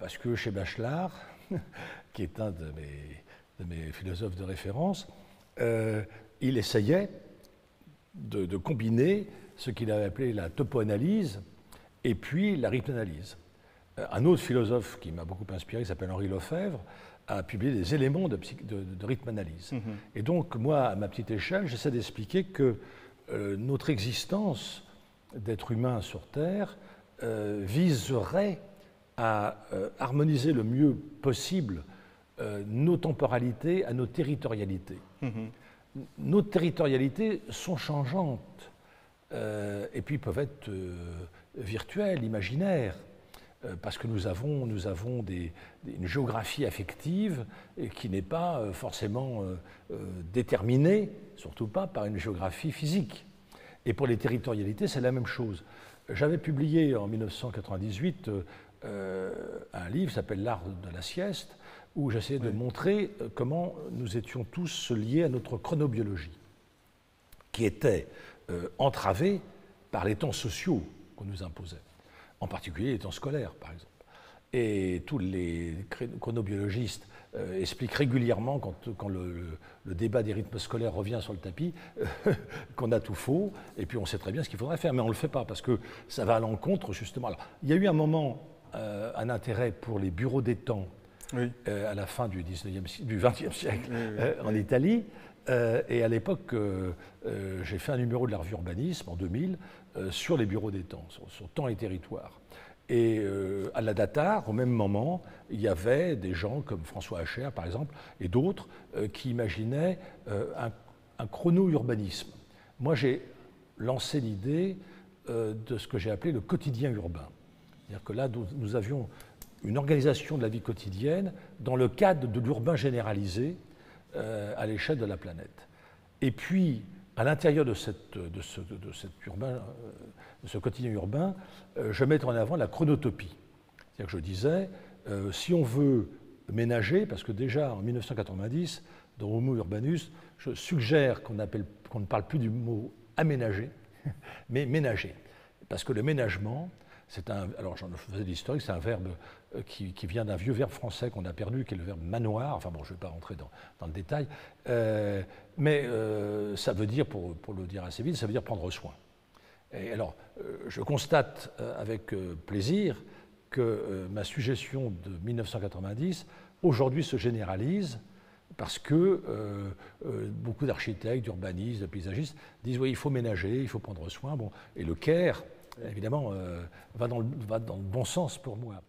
parce que chez Bachelard, qui est un de mes philosophes de référence, il essayait de combiner ce qu'il avait appelé la topoanalyse et puis la rythmanalyse. Un autre philosophe qui m'a beaucoup inspiré, qui s'appelle Henri Lefebvre, a publié des éléments de rythmanalyse. Et donc, moi, à ma petite échelle, j'essaie d'expliquer que notre existence d'être humain sur Terre viserait à harmoniser le mieux possible nos temporalités à nos territorialités. Nos territorialités sont changeantes et puis peuvent être virtuelles, imaginaires, parce que nous avons une géographie affective qui n'est pas forcément déterminée, surtout pas par une géographie physique. Et pour les territorialités, c'est la même chose. J'avais publié en 1998 un livre qui s'appelle L'art de la sieste, où j'essayais de montrer comment nous étions tous liés à notre chronobiologie, qui était entravée par les temps sociaux qu'on nous imposait, en particulier les temps scolaires, par exemple. Et tous les chronobiologistes expliquent régulièrement, quand le débat des rythmes scolaires revient sur le tapis, qu'on a tout faux, et puis on sait très bien ce qu'il faudrait faire, mais on ne le fait pas, parce que ça va à l'encontre, justement. Alors, il y a eu un moment, un intérêt pour les bureaux des temps, à la fin du XXe siècle, en Italie, et à l'époque, j'ai fait un numéro de la revue Urbanisme, en 2000, sur les bureaux des temps, sur temps et territoire. Et à la Datar, au même moment, il y avait des gens comme François Hacher, par exemple, et d'autres, qui imaginaient un chrono-urbanisme. Moi, j'ai lancé l'idée de ce que j'ai appelé le quotidien urbain. C'est-à-dire que là, nous avions une organisation de la vie quotidienne dans le cadre de l'urbain généralisé à l'échelle de la planète. Et puis, à l'intérieur de ce quotidien urbain, je mettais en avant la chronotopie. C'est-à-dire que je disais, si on veut ménager, parce que déjà en 1990, dans Homo Urbanus, je suggère qu'on ne parle plus du mot aménager, mais ménager. Parce que le ménagement, alors j'en faisais l'historique, c'est un verbe qui vient d'un vieux verbe français qu'on a perdu, qui est le verbe manoir. Enfin bon, je ne vais pas rentrer dans le détail, mais ça veut dire, pour le dire assez vite, ça veut dire prendre soin. Et alors, je constate avec plaisir que ma suggestion de 1990, aujourd'hui, se généralise, parce que beaucoup d'architectes, d'urbanistes, de paysagistes disent oui, il faut ménager, il faut prendre soin. Bon, et le Caire, évidemment, va dans le bon sens pour moi.